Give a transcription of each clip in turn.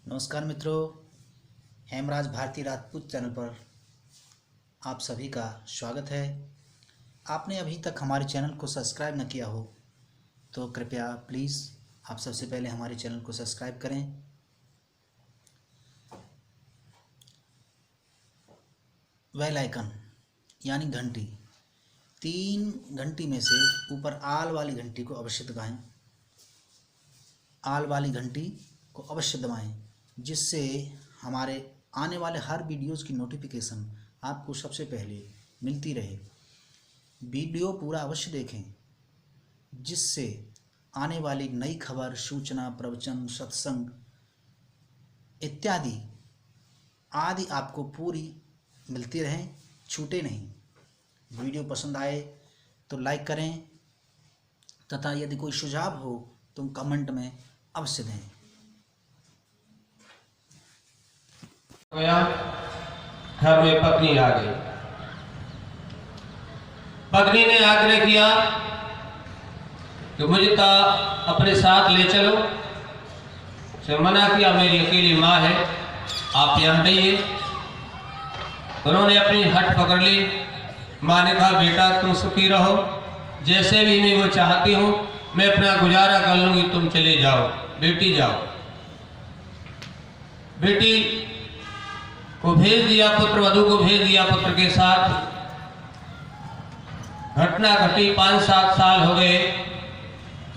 नमस्कार मित्रों, हेमराज भारती राजपूत चैनल पर आप सभी का स्वागत है। आपने अभी तक हमारे चैनल को सब्सक्राइब न किया हो तो कृपया प्लीज़ आप सबसे पहले हमारे चैनल को सब्सक्राइब करें। बेल आइकन यानी घंटी, 3 घंटी में से ऊपर आल वाली घंटी को अवश्य दबाएं। आल वाली घंटी को अवश्य दबाएं, जिससे हमारे आने वाले हर वीडियोज़ की नोटिफिकेशन आपको सबसे पहले मिलती रहे। वीडियो पूरा अवश्य देखें, जिससे आने वाली नई खबर, सूचना, प्रवचन, सत्संग इत्यादि आदि आपको पूरी मिलती रहें, छूटे नहीं। वीडियो पसंद आए तो लाइक करें तथा यदि कोई सुझाव हो तो कमेंट में अवश्य दें। घर में पत्नी आ गई। पत्नी ने आग्रह किया कि मुझे तो अपने साथ ले चलो। से मना किया, मेरी अकेली माँ है, आप यहाँ रहिए। उन्होंने अपनी हट पकड़ ली। माँ ने कहा, बेटा तुम सुखी रहो, जैसे भी मैं वो चाहती हूँ मैं अपना गुजारा कर लूँगी, तुम चले जाओ, बेटी जाओ। बेटी को भेज दिया, पुत्र वधू को भेज दिया पुत्र के साथ। घटना घटी, 5-7 साल हो गए।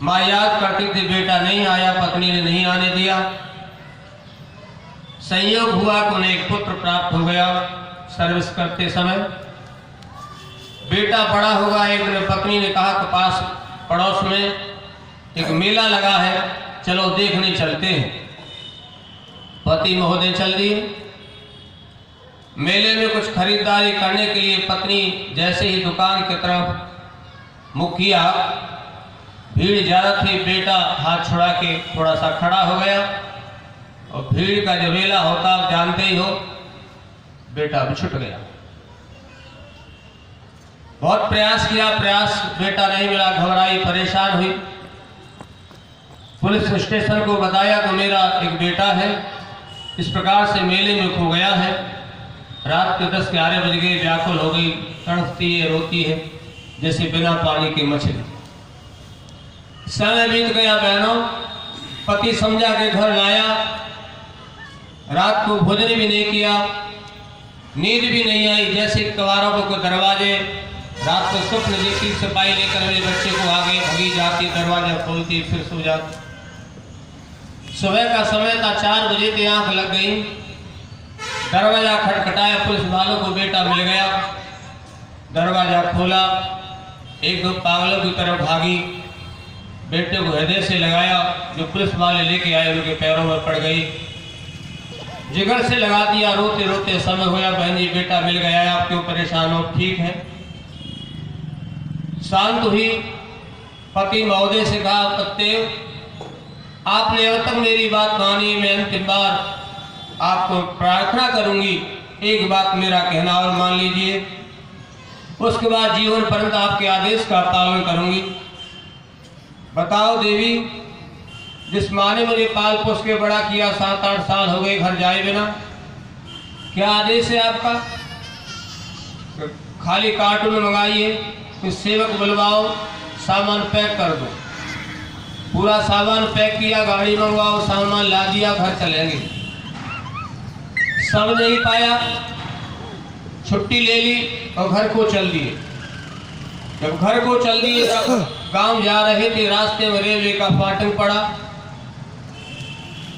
माँ याद करती थी, बेटा नहीं आया, पत्नी ने नहीं आने दिया। संयोग हुआ कि उन्हें एक पुत्र प्राप्त हो गया सर्विस करते समय। बेटा बड़ा होगा। एक दिन पत्नी ने कहा कि पास पड़ोस में एक मेला लगा है, चलो देखने चलते हैं। पति महोदय चल दिए। मेले में कुछ खरीदारी करने के लिए पत्नी जैसे ही दुकान की तरफ मुख किया, भीड़ ज्यादा थी। बेटा हाथ छुड़ा के थोड़ा सा खड़ा हो गया, और भीड़ का जो मेला होता आप जानते ही हो, बेटा भी छूट गया। बहुत प्रयास किया, बेटा नहीं मिला। घबराई, परेशान हुई। पुलिस स्टेशन को बताया कि मेरा एक बेटा है, इस प्रकार से मेले में खो गया है। रात के 10-11 बज गए। व्याकुल हो गई, तड़पती है, रोती है जैसे बिना पानी की मछली। समय बीत गया बहनों। पति समझा के घर लाया। रात को भोजन भी नहीं किया, नींद भी नहीं आई। जैसे कवारों को दरवाजे, रात को स्वप्न देखती, सिपाही लेकर मेरे बच्चे को आगे भगी जाती, दरवाजा खोलती, फिर सो जाती। सुबह का समय था, 4 बजे की आंख लग गई। दरवाजा खटखटाया, पुलिस वालों को बेटा मिल गया। दरवाजा खोला, 1-2 पागलों की तरफ भागी। बेटे को हृदय से लगाया, जो पुलिस वाले लेके आए उनके पैरों में पड़ गई। जिगर से लगा दिया। रोते रोते समय होया, बहन जी बेटा मिल गया, आप क्यों परेशान हो, ठीक है। शांत हुई। पति महोदय से कहा, पत्ते आपने अब तक मेरी बात मानी, मैं अंतिम बार आपको प्रार्थना करूंगी, एक बात मेरा कहना और मान लीजिए, उसके बाद जीवन पर्यंत आपके आदेश का पालन करूंगी। बताओ देवी, जिस माँ ने मुझे पाल पोस के बड़ा किया, 7-8 साल हो गए घर जाए बिना, क्या आदेश है आपका? खाली कार्टून मंगाइए, कुछ सेवक बुलवाओ, सामान पैक कर दो। पूरा सामान पैक किया, गाड़ी मंगवाओ, सामान ला दिया, घर चलेंगे। सब नहीं पाया, छुट्टी ले ली और घर को चल दिए। जब घर को चल दिए तब गांव जा रहे थे, रास्ते में रेलवे का फाटक पड़ा।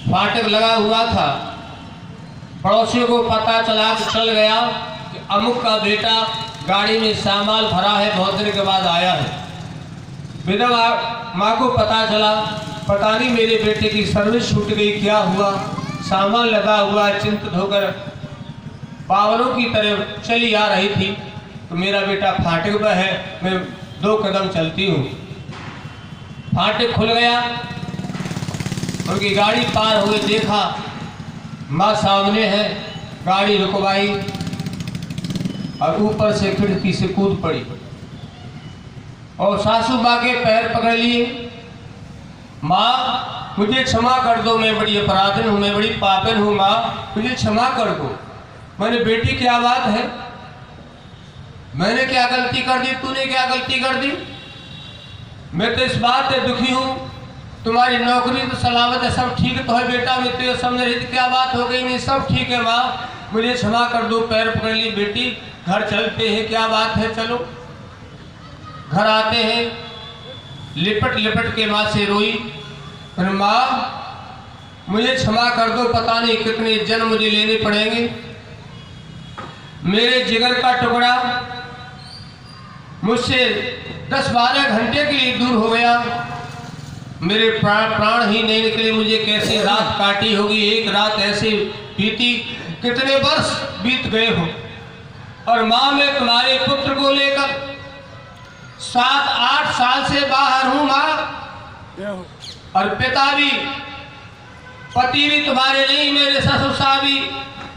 फाटक लगा हुआ था। पड़ोसियों को पता चला कि चल गया कि अमुक का बेटा गाड़ी में सामान भरा है, बहुत दिन के बाद आया है। विधवा माँ को पता चला, पता नहीं मेरे बेटे की सर्विस छूट गई, क्या हुआ। सामान लगा हुआ, चिंतित होकर पावलों की तरफ चली आ रही थी। तो मेरा बेटा फाटक पर है, मैं 2 कदम चलती हूँ। फाटक खुल गया, उनकी गाड़ी पार हुए, देखा माँ सामने है। गाड़ी रुकवाई और ऊपर से खिड़की से कूद पड़ी और सासू माँ के पैर पकड़ लिए। माँ मुझे क्षमा कर दो, मैं बड़ी अपराधन हूँ, मैं बड़ी पापन हूँ माँ, मुझे क्षमा कर दो। मैंने बेटी क्या बात है, मैंने क्या गलती कर दी, तूने क्या गलती कर दी? मैं तो इस बात से दुखी हूँ, तुम्हारी नौकरी तो सलामत है, सब ठीक तो है बेटा, मैं तुझे समझ रही थी क्या बात हो गई? नहीं सब ठीक है माँ, मुझे क्षमा कर दो। पैर पकड़ ली बेटी, घर चलते हैं, क्या बात है, चलो। घर आते हैं, लिपट लिपट के माँ से रोई, फिर माँ मुझे क्षमा कर दो, पता नहीं कितने जन्म मुझे लेने पड़ेंगे। मेरे जिगर का टुकड़ा मुझसे 10-12 घंटे के लिए दूर हो गया, मेरे प्राण ही नहीं निकले, मुझे कैसी रात काटी होगी, एक रात ऐसे बीती, कितने वर्ष बीत गए हो। और माँ मैं तुम्हारे पुत्र को लेकर 7-8 साल से बाहर हूँ माँ, और पिता भी, पति भी तुम्हारे नहीं, मेरे ससुर साहब भी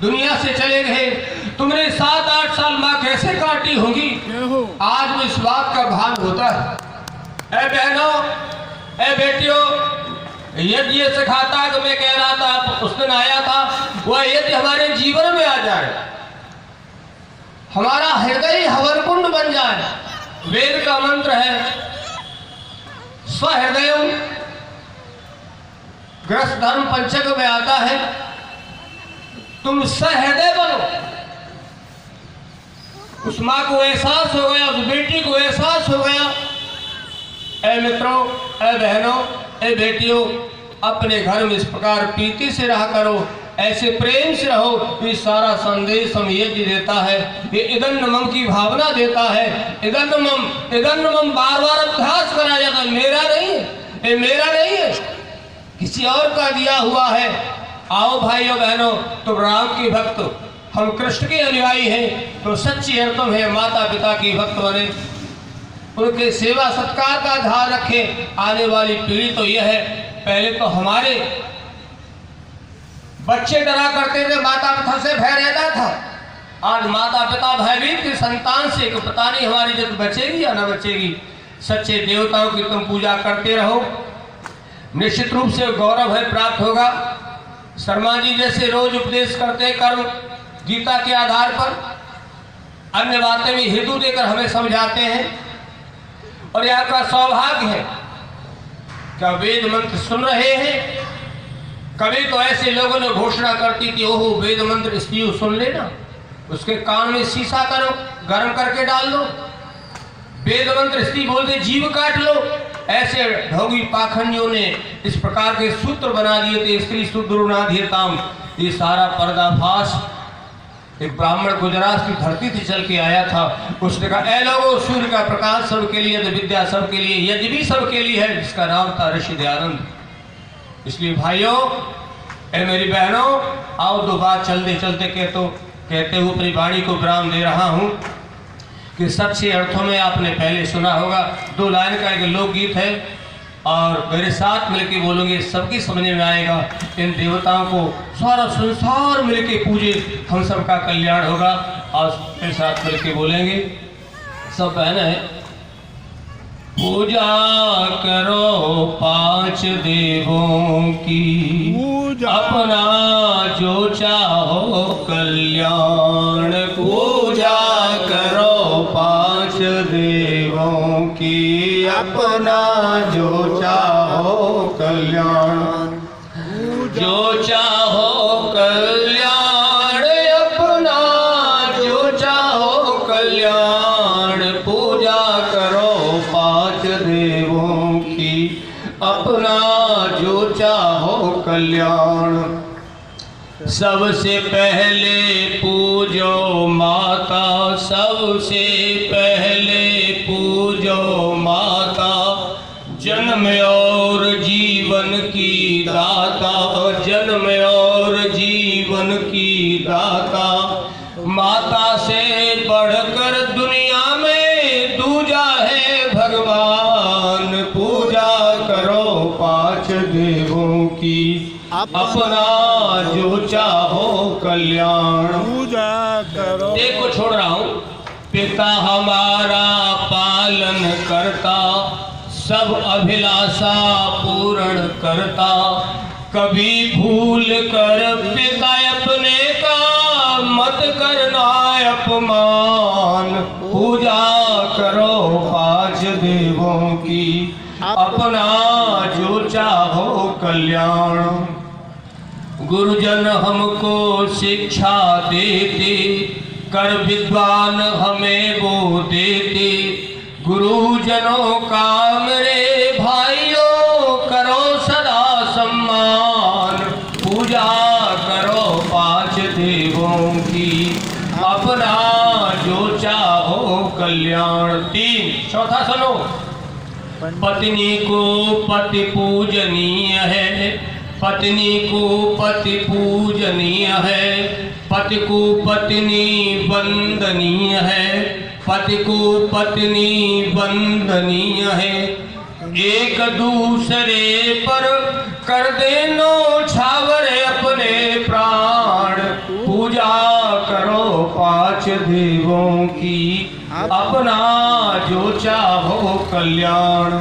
दुनिया से चले गए। तुमने 7-8 साल माँ कैसे काटी होगी, आज मुझे इस बात का भान होता है। ऐ बहनों, ऐ बेटियों, यदि ये सिखाता कि मैं कह रहा था उस दिन आया था, वह यदि हमारे जीवन में आ जाए, हमारा हृदय हवनकुंड बन जाए। वेद का मंत्र है, स्वहृदय ग्रस्त धर्म पंचक में आता है, तुम सहृदय बनो। उस माँ को एहसास हो गया, उस बेटी को एहसास हो गया। ऐ मित्रों, ऐ बहनों, ऐ बेटियों, अपने घर में इस प्रकार प्रीति से रहा करो, ऐसे प्रेम से रहो। ये सारा संदेश हम यज्ञ देता है, ये इदन्नमम की भावना देता है। इदन्नमम बार बार अभ्यास करा जाता है, मेरा नहीं है, ये मेरा नहीं है, किसी और का दिया हुआ है। आओ भाइयों बहनों, तुम राम की भक्त, हम कृष्ण के अनुयायी हैं, तो सच्ची अर्थों में माता पिता की भक्त बने, उनके सेवा सत्कार का ध्यान रखें। आने वाली पीढ़ी तो यह है, पहले तो हमारे बच्चे डरा करते थे, माता पिता से भय रहता था। आज माता पिता भयभीत की संतान से कि पता नहीं हमारी इज्जत बचेगी या न बचेगी। सच्चे देवताओं की तुम पूजा करते रहो, निश्चित रूप से गौरव है प्राप्त होगा। शर्मा जी जैसे रोज उपदेश करते कर्म गीता के आधार पर, अन्य बातें भी हेतु देकर हमें समझाते हैं, और यह का सौभाग्य है क्या वेद मंत्र सुन रहे हैं। कभी तो ऐसे लोगों ने घोषणा करती थी, ओहो वेद मंत्र स्त्रियों सुन लेना, उसके कान में शीशा करो, गर्म करके डाल दो, वेद मंत्र स्त्री बोलते जीव काट लो। ऐसे ढोंगी पाखंडियों ने इस प्रकार के सूत्र बना दिए थे, स्त्री सुदृढ़। ये सारा पर्दाफाश एक ब्राह्मण गुजरात की धरती से चल के आया था। उसने कहा, ऐ लोगों, सूर्य का प्रकाश सबके लिए, तो विद्या सबके लिए, यज्ञ भी सबके लिए है, जिसका नाम था ऋषि दयानंद। इसलिए भाइयों, ऐ मेरी बहनों, आओ दो बात चलते चलते कहते हुए अपनी वाणी को विराम दे रहा हूँ कि सच्चे अर्थों में आपने पहले सुना होगा। 2 लाइन का एक लोकगीत है, और मेरे साथ मिलके बोलोगे, सबकी समझ में आएगा। इन देवताओं को सारा संसार मिलके पूजे, हम सबका कल्याण होगा। और मेरे साथ मिलके बोलेंगे, सब बहन है। पूजा करो 5 देवों की, अपना जो चाहो कल्याण। पूजा करो 5 देवों की, अपना जो चाहो कल्याण। जो चाहो कल्याण, अपना जो चाहो कल्याण। पूजा करो 5 देवों की, अपना जो चाहो कल्याण। सबसे पहले पूजो माता, सबसे पहले पूजो माता। जन्म और जीवन की दाता, जन्म और जीवन की दाता। माता से बढ़कर दुनिया में दूजा है भगवान। पूजा करो 5 देवों की, अपना जो चाहो कल्याण। पूजा करो। एक को छोड़ रहा हूँ। पिता हमारा पालन करता, सब अभिलाषा पूर्ण करता, कभी भूल कर पिता अपने का मत करना अपमान। पूजा करो पांच देवों की, अपना जो चाहो कल्याण। गुरुजन हमको शिक्षा देते, कर विद्वान हमें वो देते। गुरुजनों का मेरे भाइयों करो सदा सम्मान। पूजा करो पांच देवों की, अपना जो चाहो कल्याण। 3 चौथा सुनो। पत्नी को पति पूजनीय है, पत्नी को पति पूजनीय है। पति को पत्नी वंदनीय है, पति को पत्नी वंदनीय है। एक दूसरे पर कर देनो छावर अपने प्राण। पूजा करो पांच देवों की, अपना जो चाहो कल्याण।